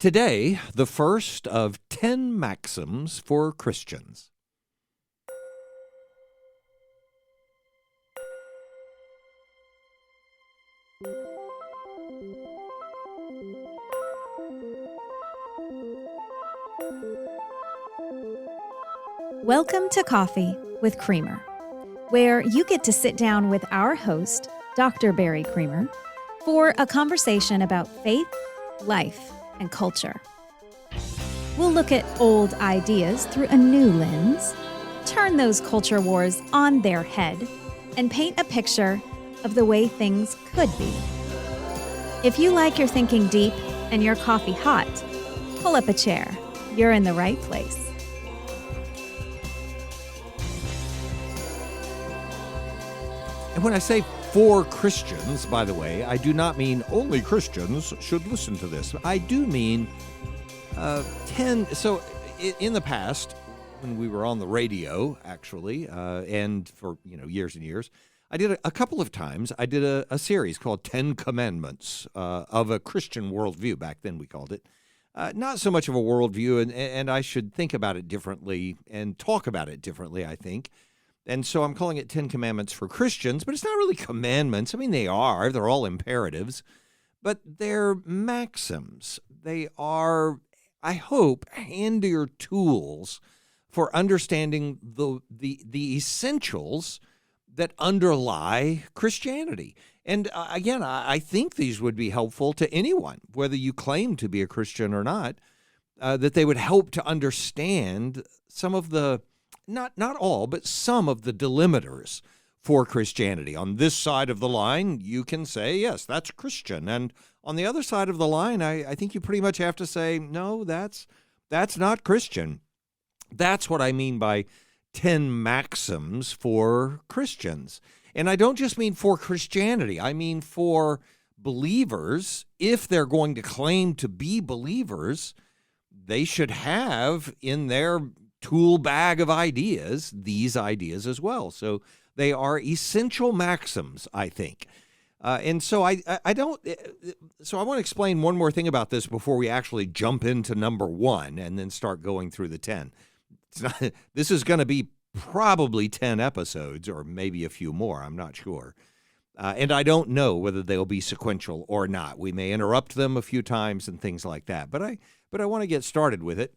Today, the first of 10 maxims for Christians. Welcome to Coffee with Creamer, where you get to sit down with our host, Dr. Barry Creamer, for a conversation about faith, life, and culture. We'll look at old ideas through a new lens, turn those culture wars on their head, and paint a picture of the way things could be. If you like your thinking deep and your coffee hot, pull up a chair. You're in the right place. And when I say for Christians, by the way, I do not mean only Christians should listen to this. I do mean 10. So in the past, when we were on the radio, actually, and for years and years, I did a couple of times. I did a series called 10 Commandments of a Christian worldview. Back then, we called it. Not so much of a worldview, and I should think about it differently and talk about it differently, I think. And so I'm calling it 10 Commandments for Christians, but it's not really commandments. I mean, they're all imperatives, but they're maxims. They are, I hope, handier tools for understanding the essentials that underlie Christianity. And again, I think these would be helpful to anyone, whether you claim to be a Christian or not, that they would help to understand some of the not all, but some of the delimiters for Christianity. On this side of the line, you can say, yes, that's Christian. And on the other side of the line, I think you pretty much have to say, no, that's not Christian. That's what I mean by 10 maxims for Christians. And I don't just mean for Christianity. I mean for believers. If they're going to claim to be believers, they should have in their tool bag of ideas, these ideas as well. So they are essential maxims, I think. And so I want to explain one more thing about this before we actually jump into number one and then start going through the 10. This is going to be probably 10 episodes or maybe a few more. I'm not sure. And I don't know whether they'll be sequential or not. We may interrupt them a few times and things like that. But I want to get started with it.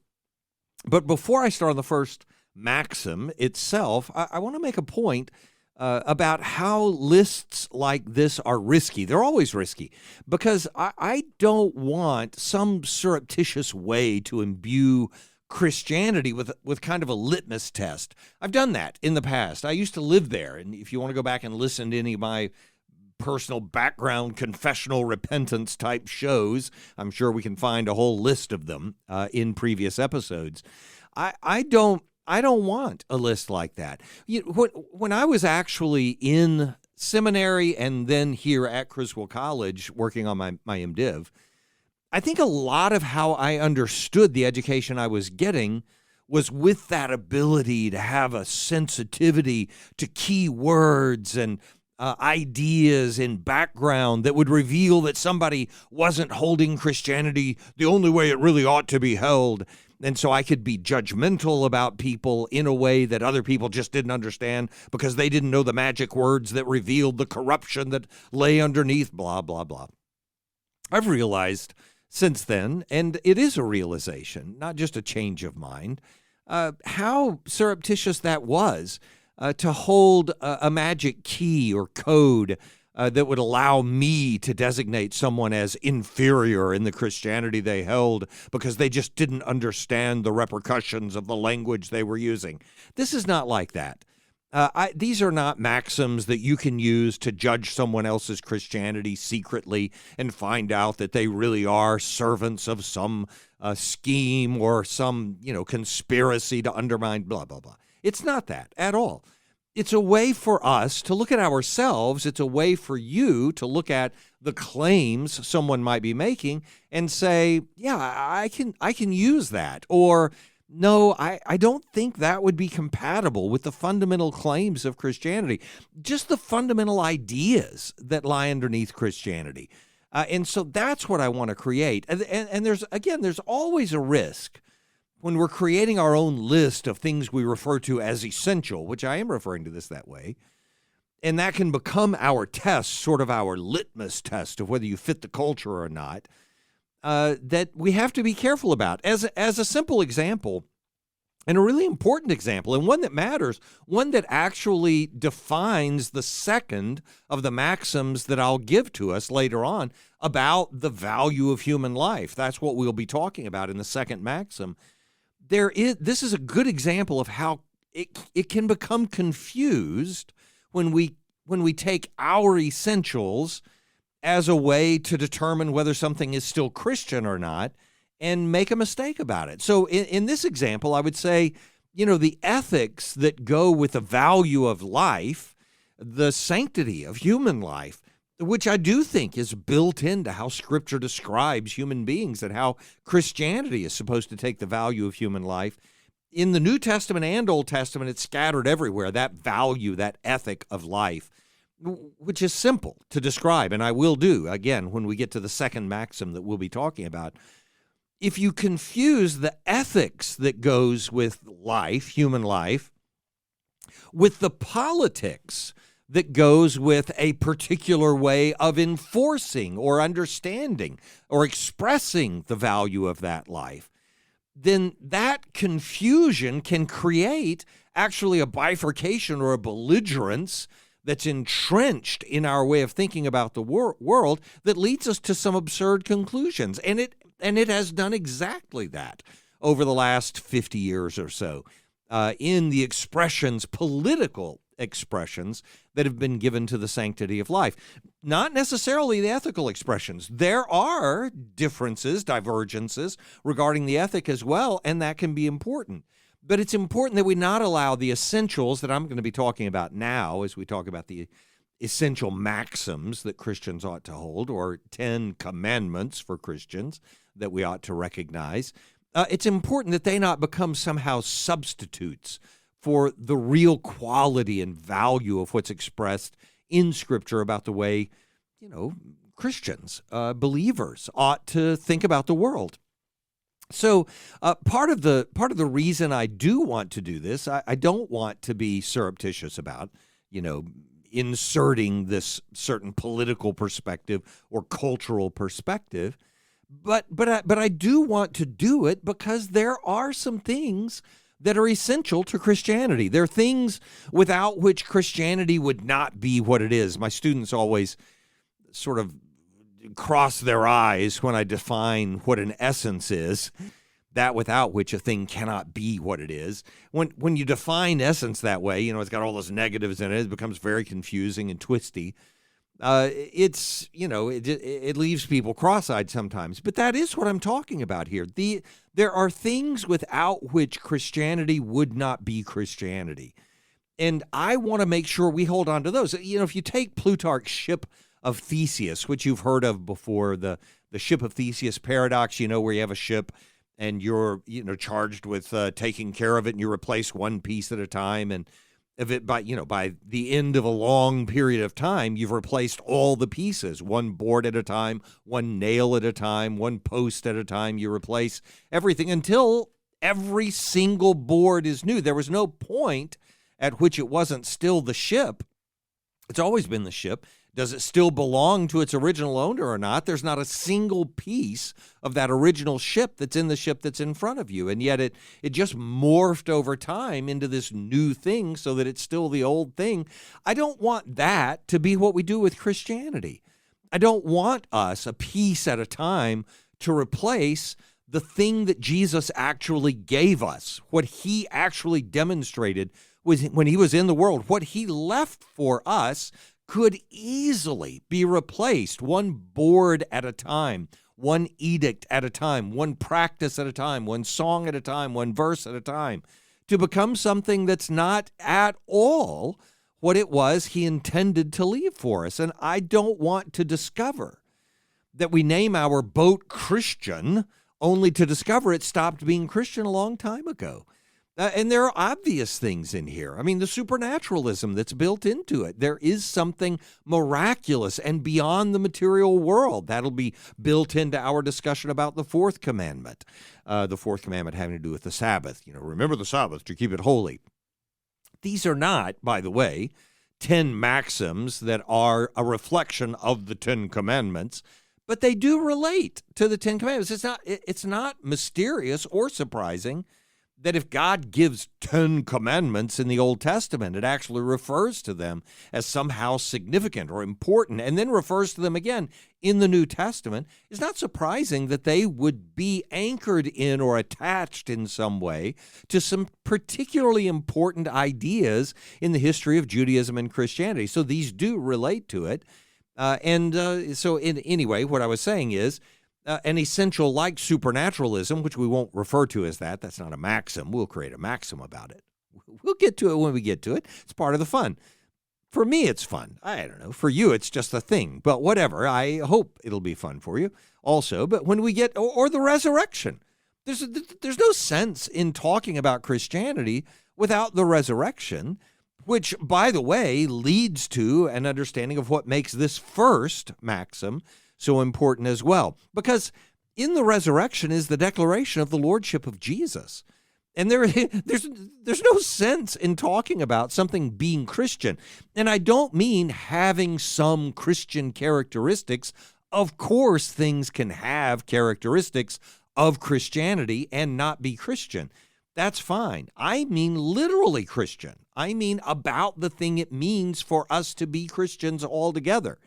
But before I start on the first maxim itself, I want to make a point about how lists like this are risky. They're always risky because I don't want some surreptitious way to imbue Christianity with kind of a litmus test. I've done that in the past. I used to live there, and if you want to go back and listen to any of my personal background confessional repentance type shows, I'm sure we can find a whole list of them in previous episodes. I don't want a list like that. When I was actually in seminary and then here at Criswell College working on my MDiv, I think a lot of how I understood the education I was getting was with that ability to have a sensitivity to key words and ideas in background that would reveal that somebody wasn't holding Christianity the only way it really ought to be held. And so I could be judgmental about people in a way that other people just didn't understand because they didn't know the magic words that revealed the corruption that lay underneath, blah, blah, blah. I've realized since then, and it is a realization, not just a change of mind, how surreptitious that was. To hold a magic key or code that would allow me to designate someone as inferior in the Christianity they held because they just didn't understand the repercussions of the language they were using. This is not like that. These are not maxims that you can use to judge someone else's Christianity secretly and find out that they really are servants of some scheme or some, conspiracy to undermine blah, blah, blah. It's not that at all. It's a way for us to look at ourselves. It's a way for you to look at the claims someone might be making and say, yeah, I can use that. Or no, I don't think that would be compatible with the fundamental claims of Christianity. Just the fundamental ideas that lie underneath Christianity. And so that's what I want to create. And there's always a risk when we're creating our own list of things we refer to as essential, which I am referring to this that way. And that can become our test, sort of our litmus test of whether you fit the culture or not, that we have to be careful about. As a simple example, and a really important example, and one that matters, one that actually defines the second of the maxims that I'll give to us later on about the value of human life. That's what we'll be talking about in the second maxim. This is a good example of how it can become confused when we take our essentials as a way to determine whether something is still Christian or not, and make a mistake about it. So in this example, I would say, the ethics that go with the value of life, the sanctity of human life, which I do think is built into how Scripture describes human beings and how Christianity is supposed to take the value of human life. In the New Testament and Old Testament, it's scattered everywhere, that value, that ethic of life, which is simple to describe, and I will do, again, when we get to the second maxim that we'll be talking about. If you confuse the ethics that goes with life, human life, with the politics that goes with a particular way of enforcing or understanding or expressing the value of that life, then that confusion can create actually a bifurcation or a belligerence that's entrenched in our way of thinking about the world that leads us to some absurd conclusions. And it has done exactly that over the last 50 years or so in the political expressions that have been given to the sanctity of life. Not necessarily the ethical expressions. There are differences, divergences regarding the ethic as well, and that can be important. But it's important that we not allow the essentials that I'm going to be talking about now as we talk about the essential maxims that Christians ought to hold, or 10 commandments for Christians that we ought to recognize. It's important that they not become somehow substitutes for the real quality and value of what's expressed in Scripture about the way, Christians, believers, ought to think about the world. So part of the reason I do want to do this, I don't want to be surreptitious about, inserting this certain political perspective or cultural perspective, but I do want to do it because there are some things that are essential to Christianity. There are things without which Christianity would not be what it is. My students always sort of cross their eyes when I define what an essence is, that without which a thing cannot be what it is. When you define essence that way, it's got all those negatives in it. It becomes very confusing and twisty. It leaves people cross-eyed sometimes, but that is what I'm talking about here. There are things without which Christianity would not be Christianity. And I want to make sure we hold on to those. If you take Plutarch's ship of Theseus, which you've heard of before, the ship of Theseus paradox, where you have a ship and you're, charged with taking care of it, and you replace one piece at a time, and if it by the end of a long period of time, you've replaced all the pieces, one board at a time, one nail at a time, one post at a time. You replace everything until every single board is new. There was no point at which it wasn't still the ship. It's always been the ship. Does it still belong to its original owner or not? There's not a single piece of that original ship that's in the ship that's in front of you. And yet it just morphed over time into this new thing so that it's still the old thing. I don't want that to be what we do with Christianity. I don't want us, a piece at a time, to replace the thing that Jesus actually gave us, what he actually demonstrated was when he was in the world. What he left for us could easily be replaced one board at a time, one edict at a time, one practice at a time, one song at a time, one verse at a time, to become something that's not at all what it was he intended to leave for us. And I don't want to discover that we name our boat Christian only to discover it stopped being Christian a long time ago. And there are obvious things in here. I mean, the supernaturalism that's built into it. There is something miraculous and beyond the material world. That'll be built into our discussion about the fourth commandment. The fourth commandment having to do with the Sabbath. Remember the Sabbath to keep it holy. These are not, by the way, 10 maxims that are a reflection of the 10 commandments, but they do relate to the 10 commandments. It's not mysterious or surprising that if God gives 10 commandments in the Old Testament, it actually refers to them as somehow significant or important, and then refers to them again in the New Testament. It's not surprising that they would be anchored in or attached in some way to some particularly important ideas in the history of Judaism and Christianity. So these do relate to it. Anyway, what I was saying is, an essential like supernaturalism, which we won't refer to as that's not a maxim. We'll create a maxim about it. We'll get to it when we get to it. It's part of the fun. For me, it's fun. I don't know. For you, it's just a thing. But whatever. I hope it'll be fun for you also. But when we get, or the resurrection, there's no sense in talking about Christianity without the resurrection, which, by the way, leads to an understanding of what makes this first maxim so important as well. Because in the resurrection is the declaration of the lordship of Jesus. And there's no sense in talking about something being Christian. And I don't mean having some Christian characteristics. Of course, things can have characteristics of Christianity and not be Christian. That's fine. I mean literally Christian. I mean about the thing it means for us to be Christians altogether.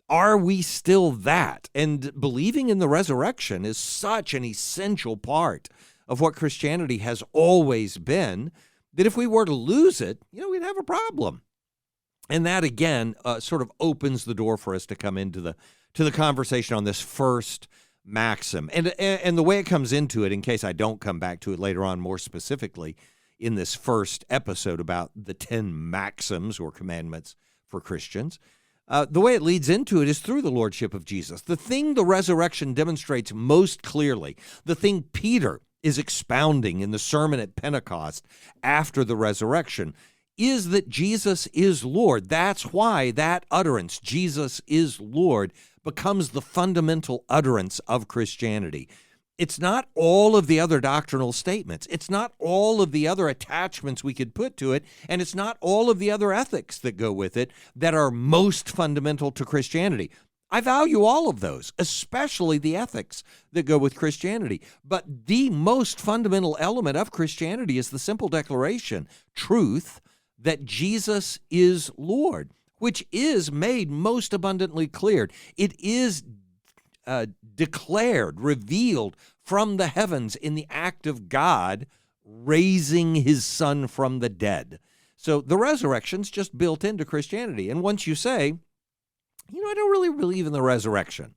Are we still that? And believing in the resurrection is such an essential part of what Christianity has always been that if we were to lose it, we'd have a problem. And that, again, sort of opens the door for us to come into the conversation on this first maxim. And the way it comes into it, in case I don't come back to it later on more specifically in this first episode about the 10 maxims or commandments for Christians, the way it leads into it is through the lordship of Jesus. The thing the resurrection demonstrates most clearly, the thing Peter is expounding in the sermon at Pentecost after the resurrection, is that Jesus is Lord. That's why that utterance, Jesus is Lord, becomes the fundamental utterance of Christianity. It's not all of the other doctrinal statements. It's not all of the other attachments we could put to it, and it's not all of the other ethics that go with it that are most fundamental to Christianity. I value all of those, especially the ethics that go with Christianity. But the most fundamental element of Christianity is the simple declaration, truth, that Jesus is Lord, which is made most abundantly clear. It is declared, revealed from the heavens in the act of God raising his son from the dead. So the resurrection's just built into Christianity. And once you say, I don't really believe in the resurrection,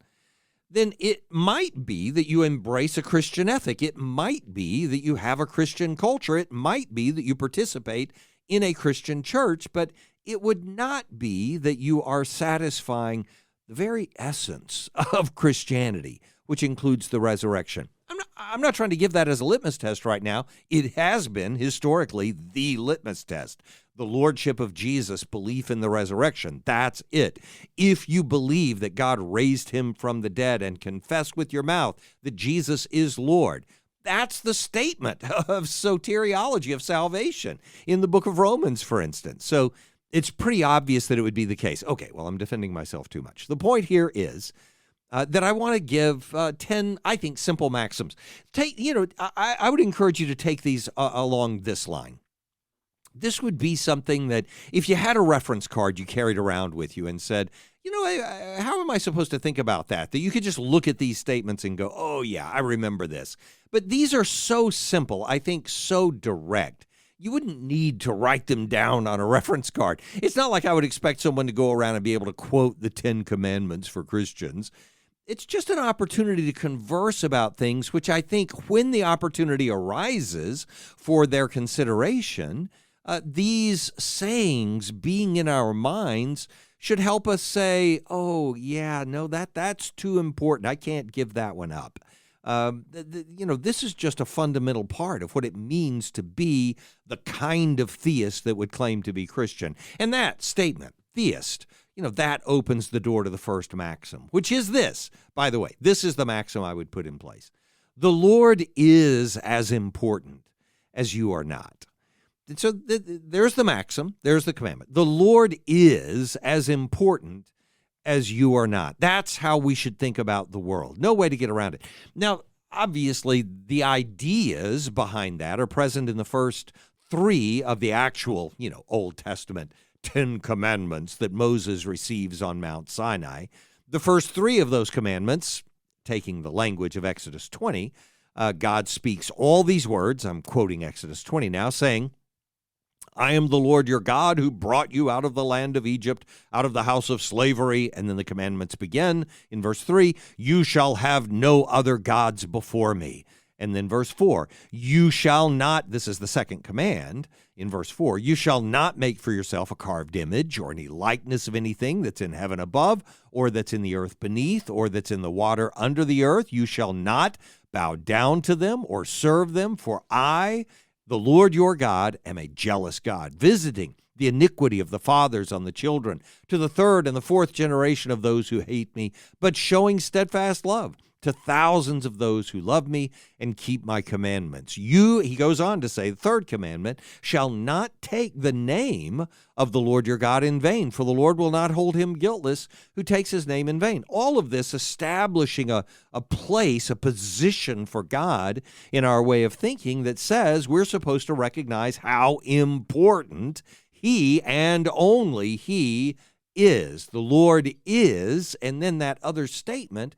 then it might be that you embrace a Christian ethic. It might be that you have a Christian culture. It might be that you participate in a Christian church, but it would not be that you are satisfying the very essence of Christianity, which includes the resurrection. I'm not trying to give that as a litmus test right now. It has been historically the litmus test. The lordship of Jesus, belief in the resurrection. That's it. If you believe that God raised him from the dead and confess with your mouth that Jesus is Lord, that's the statement of soteriology, of salvation, in the book of Romans, for instance. So it's pretty obvious that it would be the case. Okay, well, I'm defending myself too much. The point here is that I want to give 10, I think, simple maxims. I would encourage you to take these along this line. This would be something that if you had a reference card you carried around with you and said, how am I supposed to think about that? That you could just look at these statements and go, oh, yeah, I remember this. But these are so simple, I think so direct. You wouldn't need to write them down on a reference card. It's not like I would expect someone to go around and be able to quote the 10 commandments for Christians. It's just an opportunity to converse about things which I think when the opportunity arises for their consideration, these sayings being in our minds should help us say, oh, yeah, no, that's too important. I can't give that one up. This is just a fundamental part of what it means to be the kind of theist that would claim to be Christian. And that statement, theist, that opens the door to the first maxim, which is this. By the way, this is the maxim I would put in place. The Lord is as important as you are not. And so there's the maxim, there's the commandment. The Lord is as important as you are not. That's how we should think about the world. No way to get around it. Now, obviously, the ideas behind that are present in the first three of the actual, Old Testament 10 commandments that Moses receives on Mount Sinai. The first three of those commandments, taking the language of Exodus 20, God speaks all these words. I'm quoting Exodus 20 now, saying, I am the Lord your God who brought you out of the land of Egypt, out of the house of slavery. And then the commandments begin in verse 3, you shall have no other gods before me. And then verse 4, you shall not, this is the second command in verse 4, you shall not make for yourself a carved image or any likeness of anything that's in heaven above or that's in the earth beneath or that's in the water under the earth. You shall not bow down to them or serve them, for I, the Lord your God, am a jealous God, visiting the iniquity of the fathers on the children to the third and the fourth generation of those who hate me, but showing steadfast love to thousands of those who love me and keep my commandments. You, he goes on to say, the third commandment, shall not take the name of the Lord your God in vain, for the Lord will not hold him guiltless who takes his name in vain. All of this establishing a place, a position for God in our way of thinking that says we're supposed to recognize how important he and only he is. The Lord is, and then that other statement,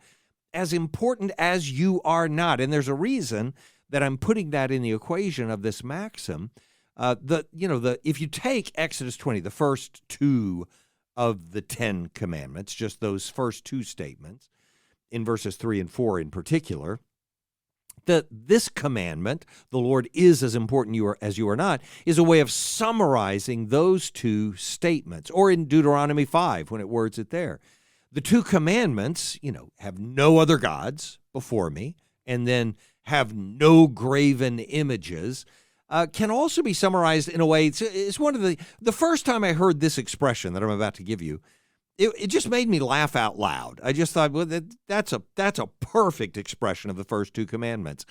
as important as you are not. And there's a reason that I'm putting that in the equation of this maxim. If you take Exodus 20, the first two of the 10 commandments, just those first two statements, in verses 3 and 4 in particular, that this commandment, the Lord is as important as you are not, is a way of summarizing those two statements. Or in Deuteronomy 5, when it words it there. The two commandments, have no other gods before me, and then have no graven images, can also be summarized in a way. It's one of the first time I heard this expression that I'm about to give you, it just made me laugh out loud. I just thought, well, that's a perfect expression of the first two commandments.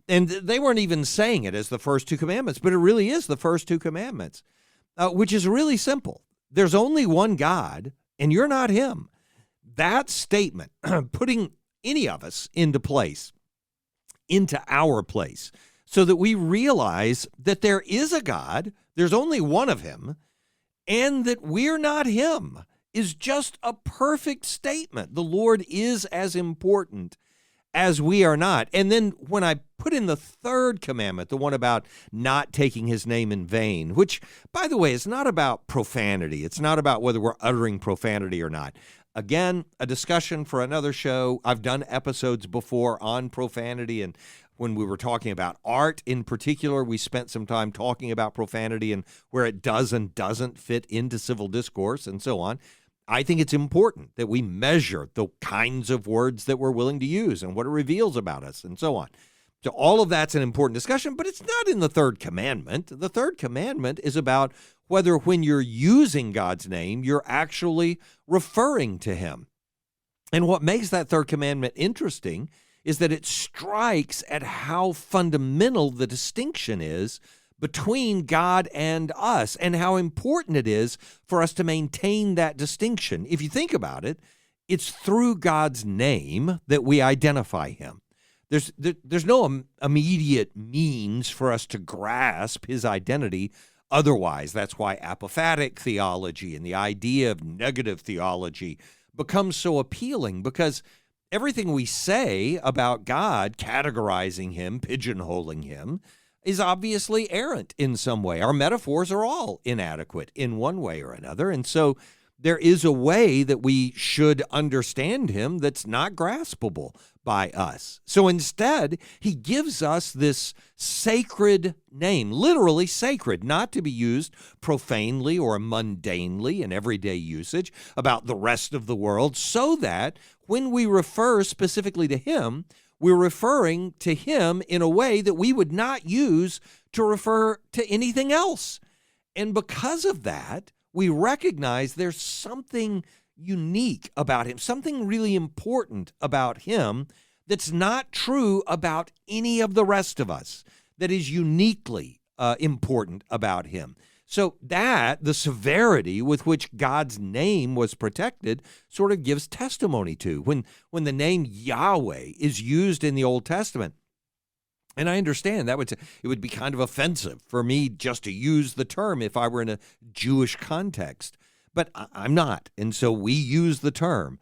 And they weren't even saying it as the first two commandments, but it really is the first two commandments, which is really simple. There's only one God, and you're not him. That statement, putting any of us into our place, so that we realize that there is a God, there's only one of him, and that we're not him, is just a perfect statement. The Lord is as important as we are not. And then when I put in the third commandment, the one about not taking his name in vain, which, by the way, is not about profanity. It's not about whether we're uttering profanity or not. Again, a discussion for another show. I've done episodes before on profanity, and when we were talking about art in particular, we spent some time talking about profanity and where it does and doesn't fit into civil discourse and so on. I think it's important that we measure the kinds of words that we're willing to use and what it reveals about us and so on. So all of that's an important discussion, but it's not in the third commandment. The third commandment is about whether when you're using God's name, you're actually referring to him. And what makes that third commandment interesting is that it strikes at how fundamental the distinction is between God and us, and how important it is for us to maintain that distinction. If you think about it, it's through God's name that we identify him. There's no immediate means for us to grasp his identity otherwise. That's why apophatic theology and the idea of negative theology becomes so appealing, because everything we say about God, categorizing him, pigeonholing him, is obviously errant in some way. Our metaphors are all inadequate in one way or another. And so there is a way that we should understand him that's not graspable by us. So instead, he gives us this sacred name, literally sacred, not to be used profanely or mundanely in everyday usage about the rest of the world, so that when we refer specifically to him, we're referring to him in a way that we would not use to refer to anything else. And because of that, we recognize there's something unique about him, something really important about him that's not true about any of the rest of us, that is uniquely important about him. So that, the severity with which God's name was protected, sort of gives testimony to. When the name Yahweh is used in the Old Testament, and I understand it would be kind of offensive for me just to use the term if I were in a Jewish context, but I'm not, and so we use the term.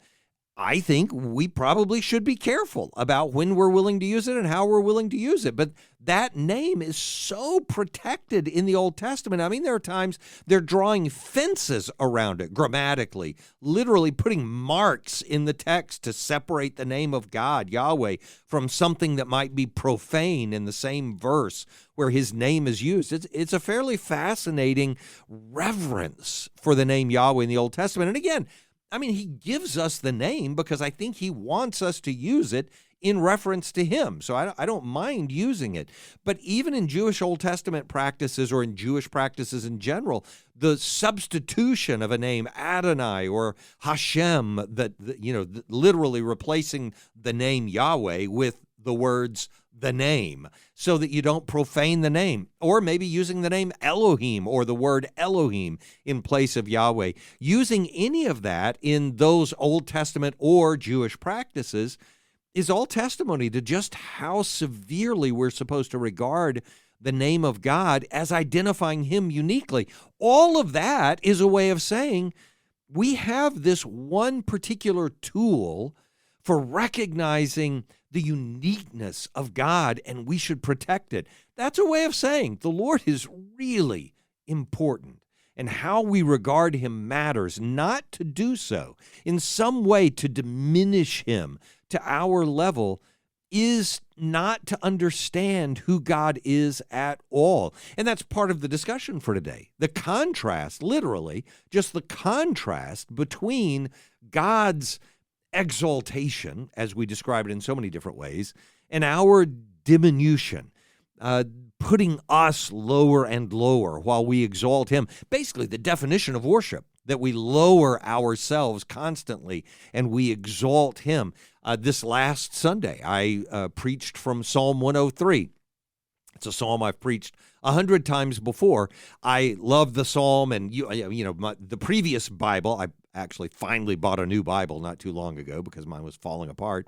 I think we probably should be careful about when we're willing to use it and how we're willing to use it. But that name is so protected in the Old Testament. I mean, there are times they're drawing fences around it grammatically, literally putting marks in the text to separate the name of God, Yahweh, from something that might be profane in the same verse where his name is used. It's a fairly fascinating reverence for the name Yahweh in the Old Testament. And again, I mean, he gives us the name because I think he wants us to use it in reference to him. So I don't mind using it. But even in Jewish Old Testament practices or in Jewish practices in general, the substitution of a name Adonai or Hashem, literally replacing the name Yahweh with the words the name, so that you don't profane the name, or maybe using the name Elohim or the word Elohim in place of Yahweh. Using any of that in those Old Testament or Jewish practices is all testimony to just how severely we're supposed to regard the name of God as identifying him uniquely. All of that is a way of saying we have this one particular tool for recognizing the uniqueness of God, and we should protect it. That's a way of saying the Lord is really important, and how we regard him matters. Not to do so in some way to diminish him to our level is not to understand who God is at all. And that's part of the discussion for today. The contrast, literally, just the contrast between God's exaltation, as we describe it in so many different ways, and our diminution, putting us lower and lower while we exalt him. Basically, the definition of worship, that we lower ourselves constantly and we exalt him. This last Sunday, I preached from Psalm 103. It's a psalm I've preached 100 times before. I love the psalm, and the previous Bible, I actually finally bought a new Bible not too long ago because mine was falling apart.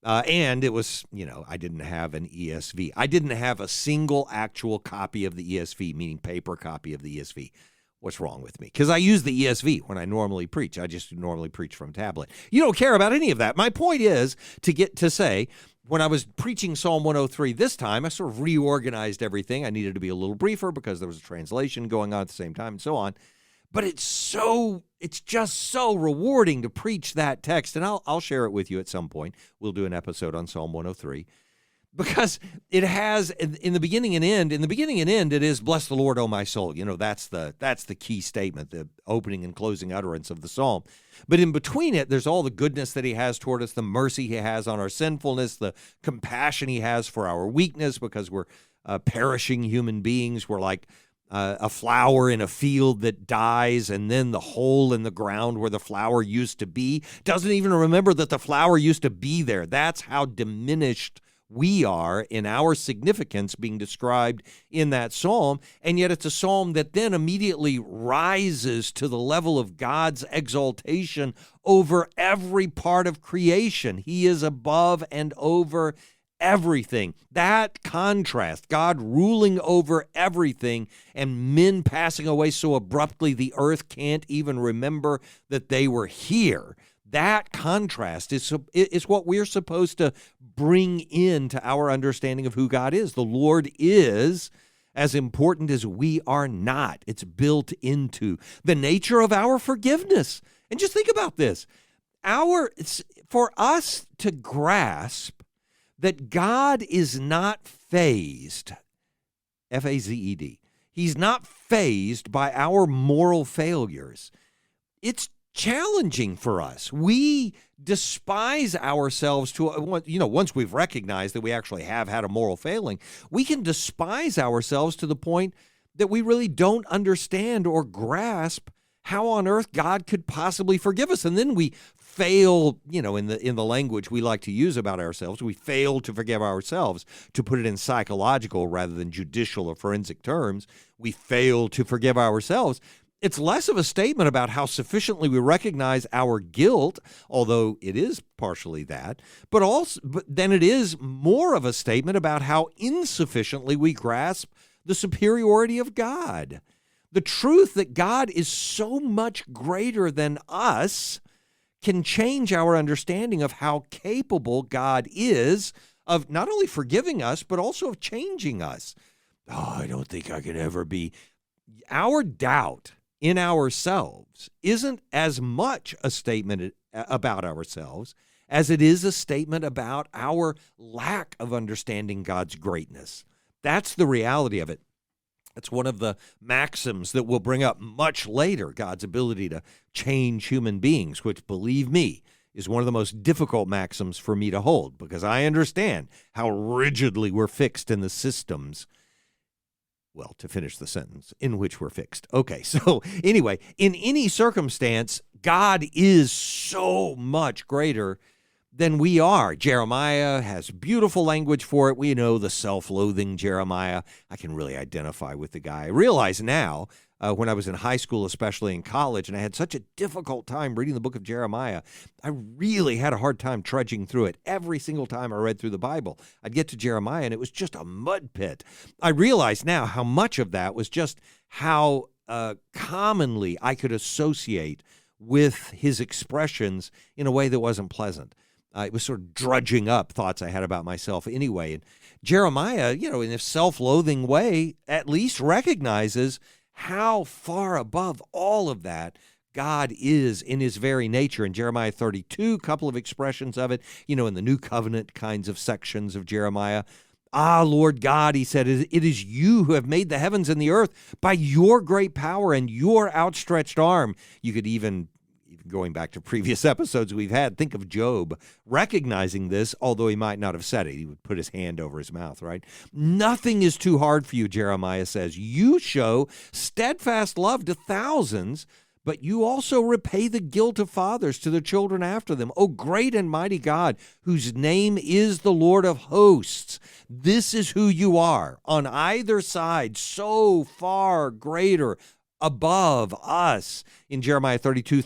And it was, I didn't have an ESV. I didn't have a single actual copy of the ESV, meaning paper copy of the ESV. What's wrong with me? Because I use the ESV when I normally preach. I just normally preach from tablet. You don't care about any of that. My point is to say, when I was preaching Psalm 103 this time, I sort of reorganized everything. I needed to be a little briefer because there was a translation going on at the same time and so on. But it's just so rewarding to preach that text. And I'll share it with you at some point. We'll do an episode on Psalm 103. Because it has, in the beginning and end, it is, bless the Lord, O my soul. That's the key statement, the opening and closing utterance of the psalm. But in between it, there's all the goodness that he has toward us, the mercy he has on our sinfulness, the compassion he has for our weakness, because we're perishing human beings. We're like a flower in a field that dies, and then the hole in the ground where the flower used to be doesn't even remember that the flower used to be there. That's how diminished we are in our significance being described in that psalm, and yet it's a psalm that then immediately rises to the level of God's exaltation over every part of creation. He is above and over everything. That contrast, God ruling over everything and men passing away so abruptly the earth can't even remember that they were here. That contrast is what we're supposed to bring into our understanding of who God is. The Lord is as important as we are not. It's built into the nature of our forgiveness. And just think about this. For us to grasp that God is not fazed, F-A-Z-E-D, he's not fazed by our moral failures. It's challenging for us. We despise ourselves once we've recognized that we actually have had a moral failing, we can despise ourselves to the point that we really don't understand or grasp how on earth God could possibly forgive us. And then we fail, in the language we like to use about ourselves, we fail to forgive ourselves. To put it in psychological rather than judicial or forensic terms, we fail to forgive ourselves. It's less of a statement about how sufficiently we recognize our guilt, although it is partially that, but then it is more of a statement about how insufficiently we grasp the superiority of God. The truth that God is so much greater than us can change our understanding of how capable God is of not only forgiving us, but also of changing us. Oh, I don't think I could ever be. Our doubt in ourselves isn't as much a statement about ourselves as it is a statement about our lack of understanding God's greatness. That's the reality of it. It's one of the maxims that we'll bring up much later, God's ability to change human beings, which, believe me, is one of the most difficult maxims for me to hold, because I understand how rigidly we're fixed in the systems, well, to finish the sentence, in which we're fixed. Okay, so anyway, in any circumstance, God is so much greater than we are. Jeremiah has beautiful language for it. We know the self-loathing Jeremiah. I can really identify with the guy. I realize now, when I was in high school, especially in college, and I had such a difficult time reading the book of Jeremiah, I really had a hard time trudging through it. Every single time I read through the Bible, I'd get to Jeremiah, and it was just a mud pit. I realize now how much of that was just how commonly I could associate with his expressions in a way that wasn't pleasant. It was sort of drudging up thoughts I had about myself anyway. And Jeremiah, in a self-loathing way, at least recognizes how far above all of that God is in his very nature. In Jeremiah 32, a couple of expressions of it, in the New Covenant kinds of sections of Jeremiah. Ah, Lord God, he said, it is you who have made the heavens and the earth by your great power and your outstretched arm. You could even going back to previous episodes we've had, think of Job recognizing this, although he might not have said it. He would put his hand over his mouth, right? Nothing is too hard for you, Jeremiah says. You show steadfast love to thousands, but you also repay the guilt of fathers to their children after them. O great and mighty God, whose name is the Lord of hosts. This is who you are. On either side, so far greater above us. In Jeremiah 32,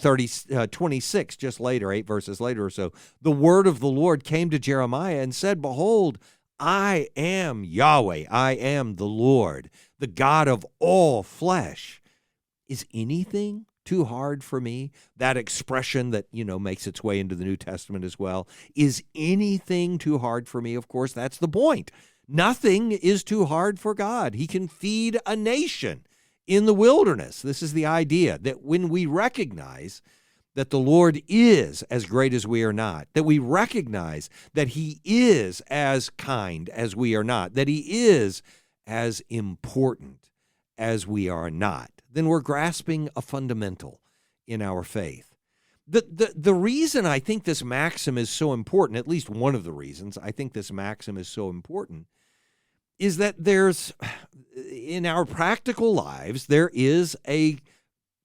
26, just later, 8 verses later or so, the word of the Lord came to Jeremiah and said, Behold, I am Yahweh, I am the Lord, the God of all flesh. Is anything too hard for me? That expression that, makes its way into the New Testament as well. Is anything too hard for me? Of course, that's the point. Nothing is too hard for God. He can feed a nation in the wilderness. This is the idea that when we recognize that the Lord is as great as we are not, that we recognize that he is as kind as we are not, that he is as important as we are not, then we're grasping a fundamental in our faith. The reason I think this maxim is so important, at least one of the reasons I think this maxim is so important, is that in our practical lives, there is a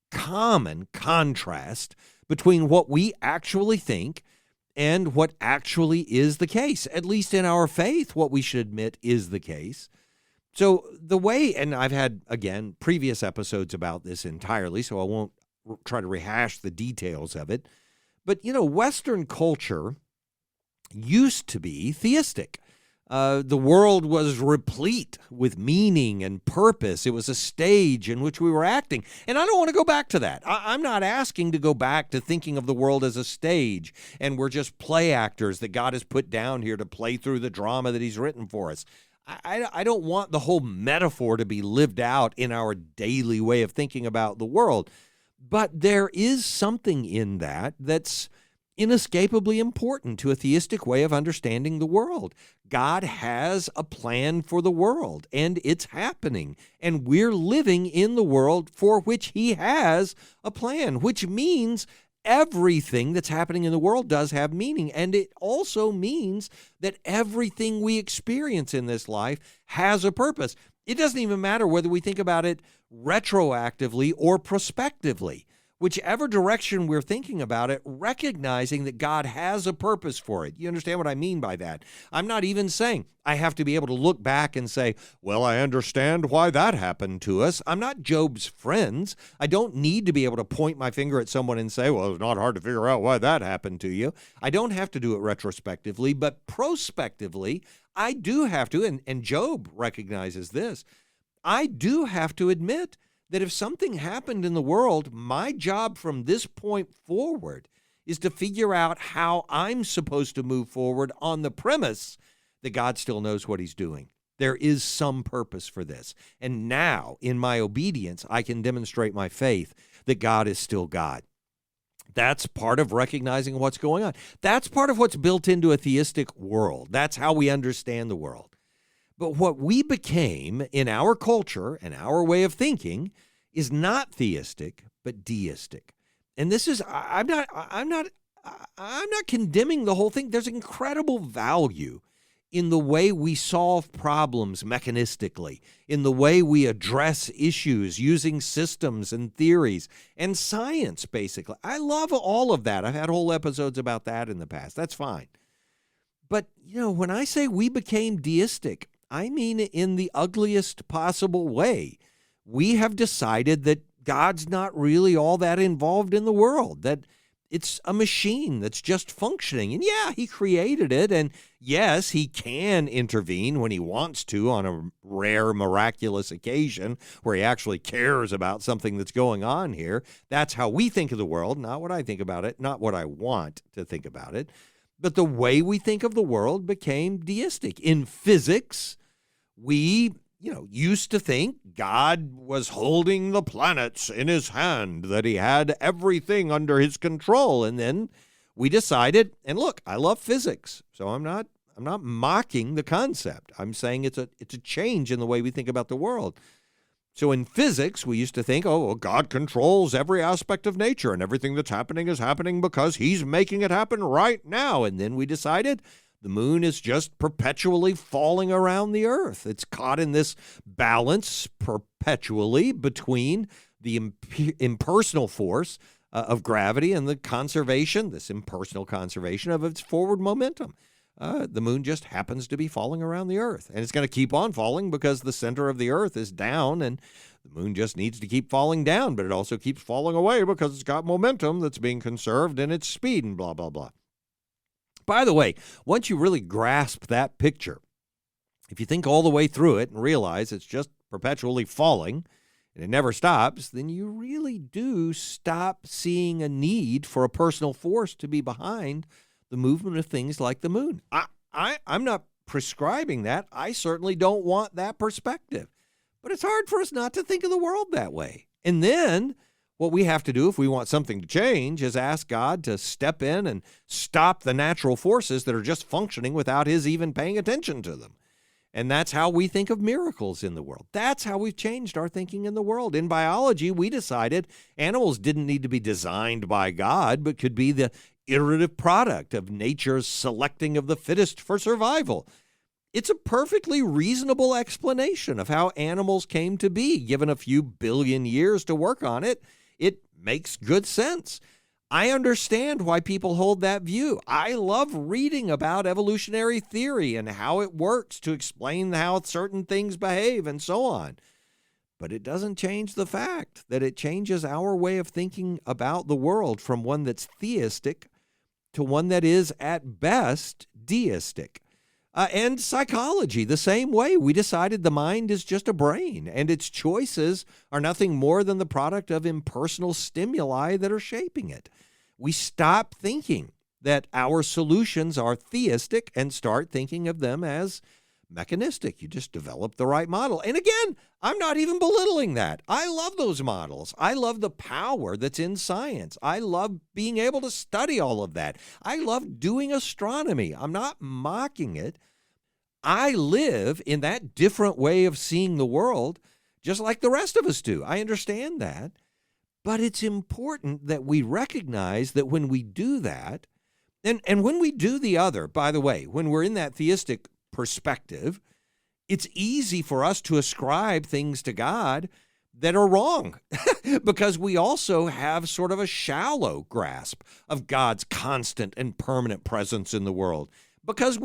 common contrast between what we actually think and what actually is the case. At least in our faith, what we should admit is the case. So the way, and I've had, again, previous episodes about this entirely, so I won't try to rehash the details of it. But, Western culture used to be theistic. The world was replete with meaning and purpose. It was a stage in which we were acting. And I don't want to go back to that. I'm not asking to go back to thinking of the world as a stage and we're just play actors that God has put down here to play through the drama that he's written for us. I don't want the whole metaphor to be lived out in our daily way of thinking about the world. But there is something in that that's inescapably important to a theistic way of understanding the world. God has a plan for the world, and it's happening, and we're living in the world for which he has a plan, which means everything that's happening in the world does have meaning. And it also means that everything we experience in this life has a purpose. It doesn't even matter whether we think about it retroactively or prospectively. Whichever direction we're thinking about it, recognizing that God has a purpose for it. You understand what I mean by that? I'm not even saying I have to be able to look back and say, well, I understand why that happened to us. I'm not Job's friends. I don't need to be able to point my finger at someone and say, well, it's not hard to figure out why that happened to you. I don't have to do it retrospectively, but prospectively, I do have to, and Job recognizes this, I do have to admit that if something happened in the world, my job from this point forward is to figure out how I'm supposed to move forward on the premise that God still knows what he's doing. There is some purpose for this. And now, in my obedience, I can demonstrate my faith that God is still God. That's part of recognizing what's going on. That's part of what's built into a theistic world. That's how we understand the world. But what we became in our culture and our way of thinking is not theistic, but deistic. And this is, I'm not condemning the whole thing. There's incredible value in the way we solve problems mechanistically, in the way we address issues using systems and theories and science, basically. I love all of that. I've had whole episodes about that in the past. That's fine. But, when I say we became deistic, I mean in the ugliest possible way. We have decided that God's not really all that involved in the world, that it's a machine that's just functioning. And yeah, he created it. And yes, he can intervene when he wants to on a rare, miraculous occasion where he actually cares about something that's going on here. That's how we think of the world, not what I think about it, not what I want to think about it. But the way we think of the world became deistic. In physics, we, used to think God was holding the planets in his hand, that he had everything under his control. And then we decided, and look, I love physics, so I'm not mocking the concept. I'm saying it's a change in the way we think about the world. So in physics, we used to think, God controls every aspect of nature, and everything that's happening is happening because he's making it happen right now. And then we decided the moon is just perpetually falling around the earth. It's caught in this balance perpetually between the impersonal force of gravity and the conservation, this impersonal conservation of its forward momentum. The moon just happens to be falling around the earth, and it's going to keep on falling because the center of the earth is down, and the moon just needs to keep falling down, but it also keeps falling away because it's got momentum that's being conserved in its speed and blah, blah, blah. By the way, once you really grasp that picture, if you think all the way through it and realize it's just perpetually falling and it never stops, then you really do stop seeing a need for a personal force to be behind the movement of things like the moon. I'm not prescribing that. I certainly don't want that perspective. But it's hard for us not to think of the world that way. And then what we have to do if we want something to change is ask God to step in and stop the natural forces that are just functioning without his even paying attention to them. And that's how we think of miracles in the world. That's how we've changed our thinking in the world. In biology, we decided animals didn't need to be designed by God, but could be the iterative product of nature's selecting of the fittest for survival. It's a perfectly reasonable explanation of how animals came to be. Given a few billion years to work on it, it makes good sense. I understand why people hold that view. I love reading about evolutionary theory and how it works to explain how certain things behave and so on. But it doesn't change the fact that it changes our way of thinking about the world from one that's theistic to one that is, at best, deistic. And psychology, the same way. We decided the mind is just a brain, and its choices are nothing more than the product of impersonal stimuli that are shaping it. We stop thinking that our solutions are theistic and start thinking of them as mechanistic. You just develop the right model. And again, I'm not even belittling that. I love those models. I love the power that's in science. I love being able to study all of that. I love doing astronomy. I'm not mocking it. I live in that different way of seeing the world, just like the rest of us do. I understand that. But it's important that we recognize that when we do that, and when we do the other, by the way, when we're in that theistic perspective, it's easy for us to ascribe things to God that are wrong because we also have sort of a shallow grasp of God's constant and permanent presence in the world because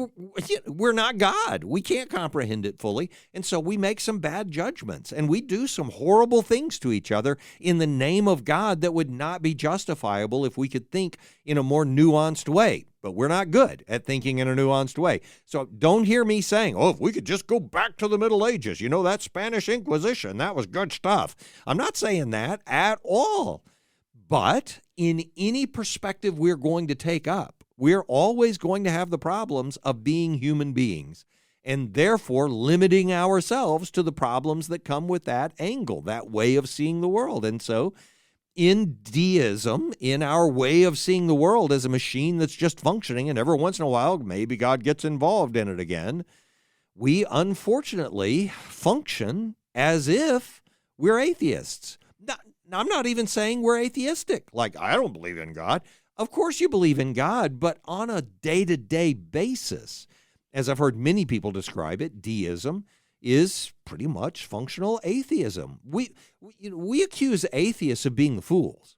we're not God. We can't comprehend it fully, and so we make some bad judgments, and we do some horrible things to each other in the name of God that would not be justifiable if we could think in a more nuanced way. But we're not good at thinking in a nuanced way. So don't hear me saying, oh, if we could just go back to the Middle Ages, that Spanish Inquisition, that was good stuff. I'm not saying that at all. But in any perspective we're going to take up, we're always going to have the problems of being human beings and therefore limiting ourselves to the problems that come with that angle, that way of seeing the world. And so in deism, in our way of seeing the world as a machine that's just functioning, and every once in a while, maybe God gets involved in it again, we unfortunately function as if we're atheists. Now, I'm not even saying we're atheistic. Like, I don't believe in God. Of course you believe in God, but on a day-to-day basis, as I've heard many people describe it, deism is pretty much functional atheism. We accuse atheists of being the fools,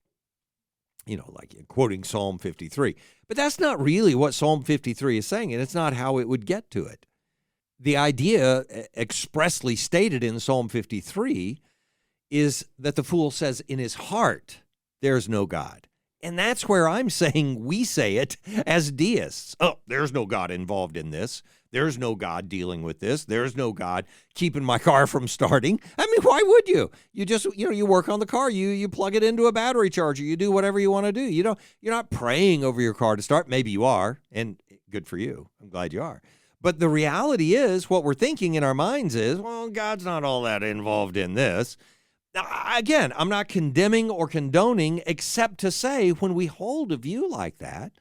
like quoting Psalm 53. But that's not really what Psalm 53 is saying, and it's not how it would get to it. The idea expressly stated in Psalm 53 is that the fool says in his heart, there's no God. And that's where I'm saying we say it as deists. Oh, there's no God involved in this. There's no God dealing with this. There's no God keeping my car from starting. I mean, why would you? You just, you work on the car. You plug it into a battery charger. You do whatever you want to do. You're not praying over your car to start. Maybe you are, and good for you. I'm glad you are. But the reality is what we're thinking in our minds is, well, God's not all that involved in this. Now, again, I'm not condemning or condoning, except to say when we hold a view like that,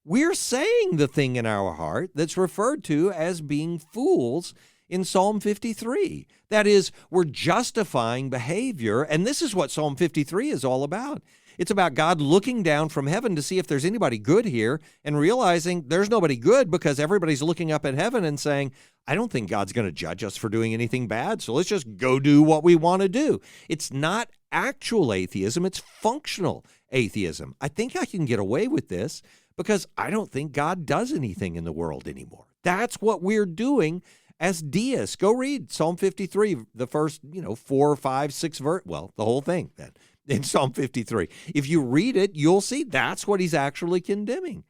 we're saying the thing in our heart that's referred to as being fools in Psalm 53. That is, we're justifying behavior, and this is what Psalm 53 is all about. It's about God looking down from heaven to see if there's anybody good here and realizing there's nobody good because everybody's looking up at heaven and saying, I don't think God's going to judge us for doing anything bad, so let's just go do what we want to do. It's not actual atheism, it's functional atheism. I think I can get away with this because I don't think God does anything in the world anymore. That's what we're doing as deists. Go read Psalm 53, the first, 4, 5, 6 verse, well, the whole thing then. In Psalm 53. If you read it, you'll see that's what he's actually condemning.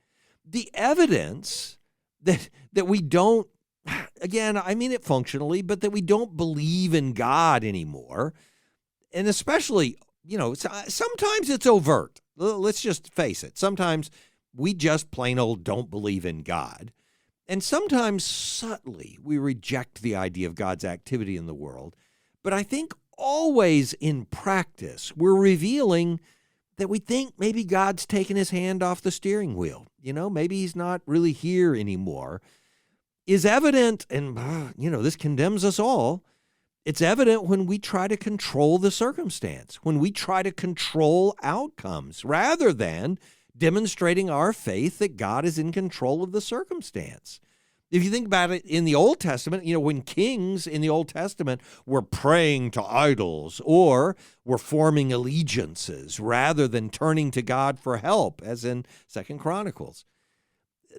The evidence that we don't, again, I mean it functionally, but that we don't believe in God anymore, and especially, sometimes it's overt. Let's just face it. Sometimes we just plain old don't believe in God. And sometimes subtly we reject the idea of God's activity in the world. But I think always in practice, we're revealing that we think maybe God's taken his hand off the steering wheel. Maybe he's not really here anymore. Is evident, and this condemns us all. It's evident when we try to control the circumstance, when we try to control outcomes, rather than demonstrating our faith that God is in control of the circumstance. If you think about it in the Old Testament, when kings in the Old Testament were praying to idols or were forming allegiances rather than turning to God for help, as in 2 Chronicles,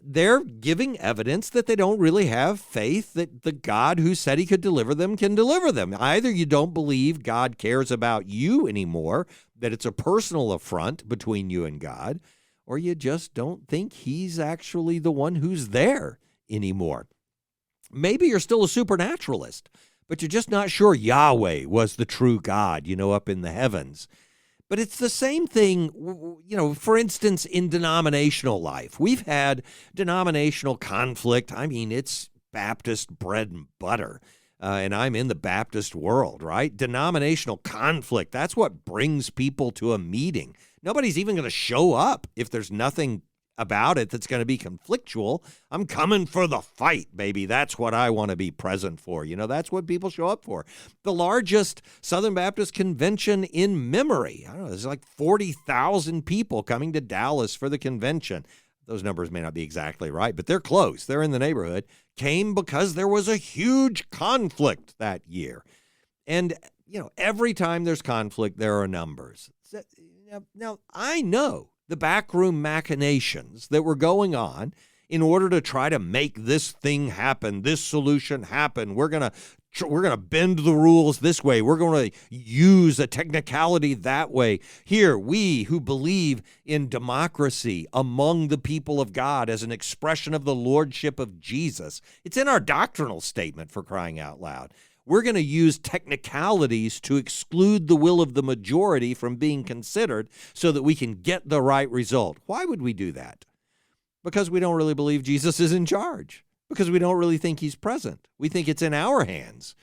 they're giving evidence that they don't really have faith that the God who said he could deliver them can deliver them. Either you don't believe God cares about you anymore, that it's a personal affront between you and God, or you just don't think he's actually the one who's there anymore. Maybe you're still a supernaturalist, but you're just not sure Yahweh was the true God, up in the heavens. But it's the same thing, for instance, in denominational life. We've had denominational conflict. I mean, it's Baptist bread and butter, and I'm in the Baptist world, right? Denominational conflict, that's what brings people to a meeting. Nobody's even going to show up if there's nothing about it that's going to be conflictual. I'm coming for the fight, baby. That's what I want to be present for. That's what people show up for. The largest Southern Baptist convention in memory. I don't know, there's like 40,000 people coming to Dallas for the convention. Those numbers may not be exactly right, but they're close. They're in the neighborhood. Came because there was a huge conflict that year. And, every time there's conflict, there are numbers. Now, I know the backroom machinations that were going on in order to try to make this thing happen, this solution happen. We're going to bend the rules this way. We're going to use a technicality that way. Here, we who believe in democracy among the people of God as an expression of the lordship of Jesus. It's in our doctrinal statement, for crying out loud. We're going to use technicalities to exclude the will of the majority from being considered so that we can get the right result. Why would we do that? Because we don't really believe Jesus is in charge. Because we don't really think he's present. We think it's in our hands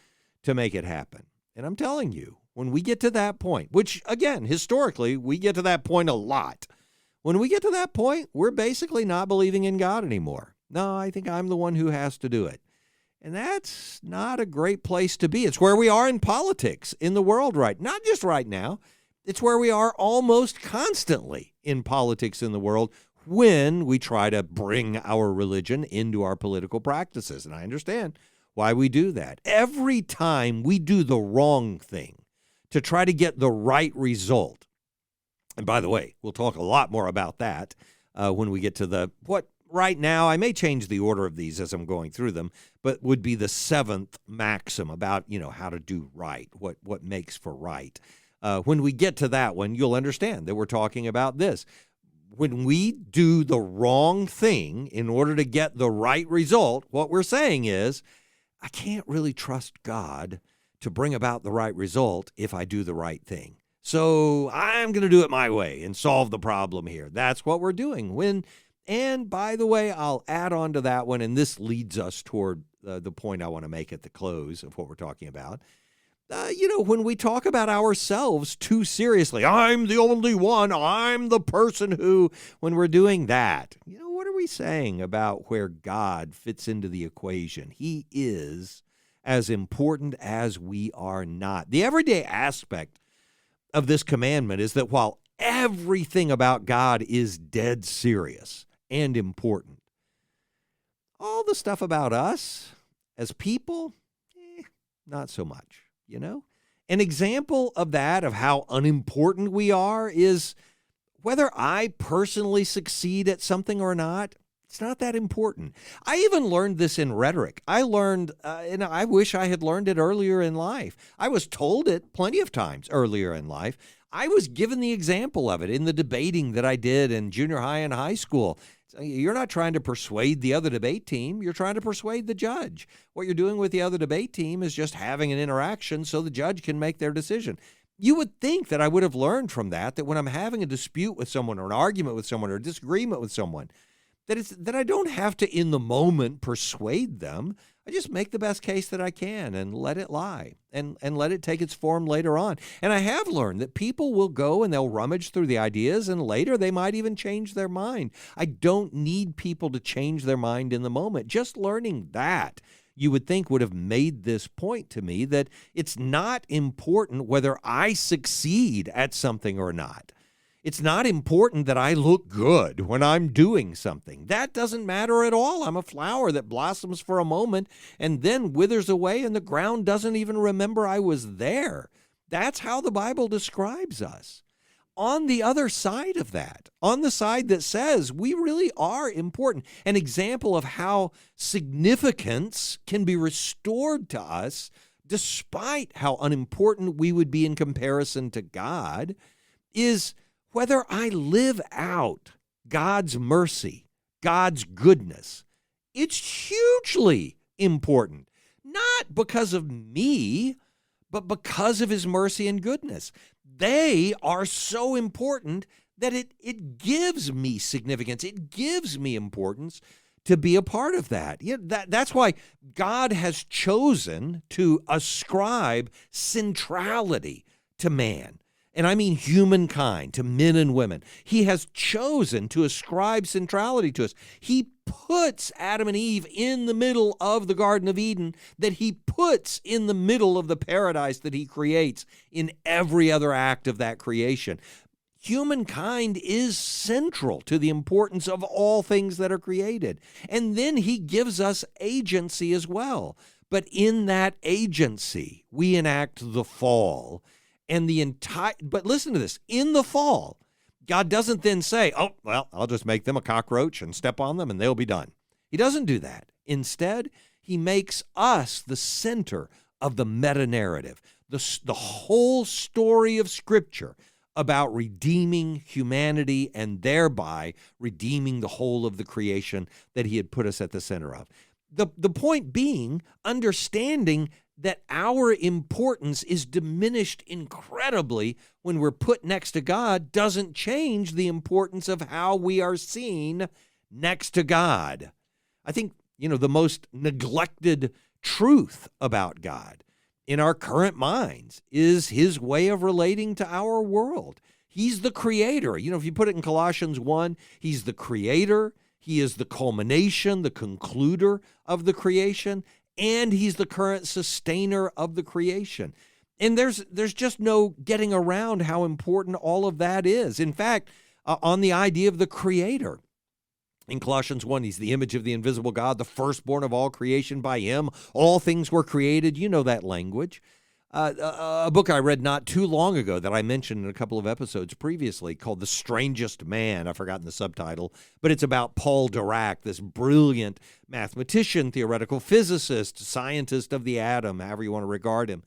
to make it happen. And I'm telling you, when we get to that point, which, again, historically, we get to that point a lot. When we get to that point, we're basically not believing in God anymore. No, I think I'm the one who has to do it. And that's not a great place to be. It's where we are in politics in the world not just right now. It's where we are almost constantly in politics in the world when we try to bring our religion into our political practices. And I understand why we do that. Every time we do the wrong thing to try to get the right result, and by the way, we'll talk a lot more about that when we get to what right now, I may change the order of these as I'm going through them, but would be the seventh maxim about, how to do right, what makes for right. When we get to that one, you'll understand that we're talking about this. When we do the wrong thing in order to get the right result, what we're saying is, I can't really trust God to bring about the right result if I do the right thing. So I'm going to do it my way and solve the problem here. That's what we're doing. And by the way, I'll add on to that one, and this leads us toward the point I want to make at the close of what we're talking about. When we talk about ourselves too seriously, I'm the only one, I'm the person who, when we're doing that, what are we saying about where God fits into the equation? He is as important as we are not. The everyday aspect of this commandment is that while everything about God is dead serious and important, all the stuff about us as people, not so much. An example of that, of how unimportant we are, is whether I personally succeed at something or not. It's not that important. I even learned this in rhetoric. I learned, and I wish I had learned it earlier in life. I was told it plenty of times earlier in life. I was given the example of it in the debating that I did in junior high and high school. You're not trying to persuade the other debate team. You're trying to persuade the judge. What you're doing with the other debate team is just having an interaction so the judge can make their decision. You would think that I would have learned from that when I'm having a dispute with someone or an argument with someone or a disagreement with someone, that I don't have to, in the moment, persuade them. I just make the best case that I can and let it lie and let it take its form later on. And I have learned that people will go and they'll rummage through the ideas, and later they might even change their mind. I don't need people to change their mind in the moment. Just learning that, you would think, would have made this point to me that it's not important whether I succeed at something or not. It's not important that I look good when I'm doing something. That doesn't matter at all. I'm a flower that blossoms for a moment and then withers away, and the ground doesn't even remember I was there. That's how the Bible describes us. On the other side of that, on the side that says we really are important, an example of how significance can be restored to us despite how unimportant we would be in comparison to God, is whether I live out God's mercy, God's goodness. It's hugely important, not because of me, but because of his mercy and goodness. They are so important that it gives me significance. It gives me importance to be a part of that. That's why God has chosen to ascribe centrality to man. and I mean humankind, to men and women. He has chosen to ascribe centrality to us. He puts Adam and Eve in the middle of the Garden of Eden, that he puts in the middle of the paradise that he creates in every other act of that creation. Humankind is central to the importance of all things that are created. And then he gives us agency as well. But in that agency, we enact the fall. And but listen to this, in the fall, God doesn't then say, oh, well, I'll just make them a cockroach and step on them and they'll be done. He doesn't do that. Instead, he makes us the center of the meta-narrative, the whole story of Scripture about redeeming humanity and thereby redeeming the whole of the creation that he had put us at the center of. The point being, understanding that our importance is diminished incredibly when we're put next to God doesn't change the importance of how we are seen next to God. I think, the most neglected truth about God in our current minds is his way of relating to our world. He's the creator. If you put it in Colossians 1, he's the creator. He is the culmination, the concluder of the creation, and he's the current sustainer of the creation. And there's just no getting around how important all of that is. In fact, on the idea of the creator, in Colossians 1, he's the image of the invisible God, the firstborn of all creation. By him, all things were created. You know that language. A book I read not too long ago that I mentioned in a couple of episodes previously called The Strangest Man. I've forgotten the subtitle, but it's about Paul Dirac, this brilliant mathematician, theoretical physicist, scientist of the atom, however you want to regard him.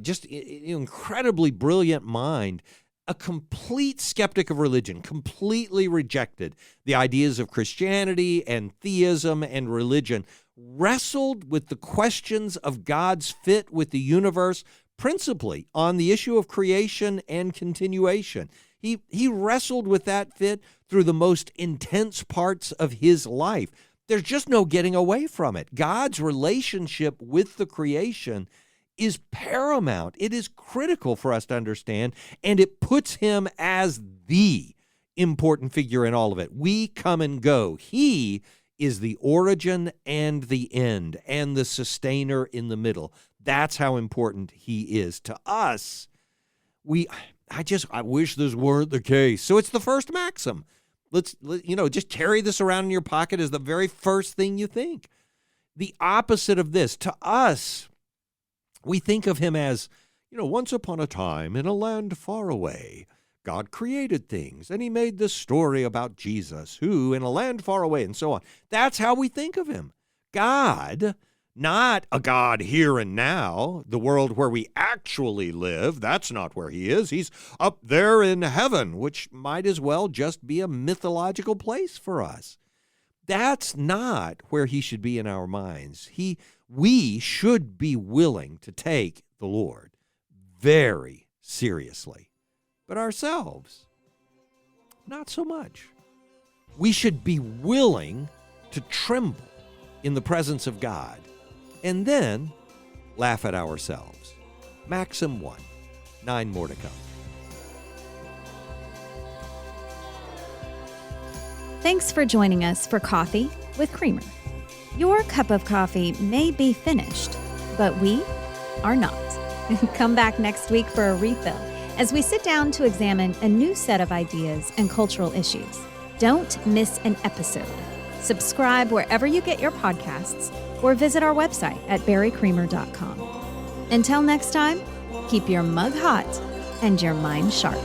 Just an incredibly brilliant mind, a complete skeptic of religion, completely rejected the ideas of Christianity and theism and religion, wrestled with the questions of God's fit with the universe, principally on the issue of creation and continuation. He wrestled with that fit through the most intense parts of his life. There's just no getting away from it. God's relationship with the creation is paramount. It is critical for us to understand, and it puts him as the important figure in all of it. We come and go. He is the origin and the end and the sustainer in the middle. That's how important he is to us. I wish this weren't the case. So it's the first maxim. Just carry this around in your pocket as the very first thing you think. The opposite of this, to us, we think of him as, once upon a time in a land far away, God created things, and he made this story about Jesus, who, in a land far away, and so on. That's how we think of him. God, not a God here and now, the world where we actually live. That's not where he is. He's up there in heaven, which might as well just be a mythological place for us. That's not where he should be in our minds. We should be willing to take the Lord very seriously. But ourselves, not so much. We should be willing to tremble in the presence of God and then laugh at ourselves. Maxim 1. 9 more to come. Thanks for joining us for Coffee with Creamer. Your cup of coffee may be finished, but we are not. Come back next week for a refill as we sit down to examine a new set of ideas and cultural issues. Don't miss an episode. Subscribe wherever you get your podcasts or visit our website at barrycreamer.com. Until next time, keep your mug hot and your mind sharp.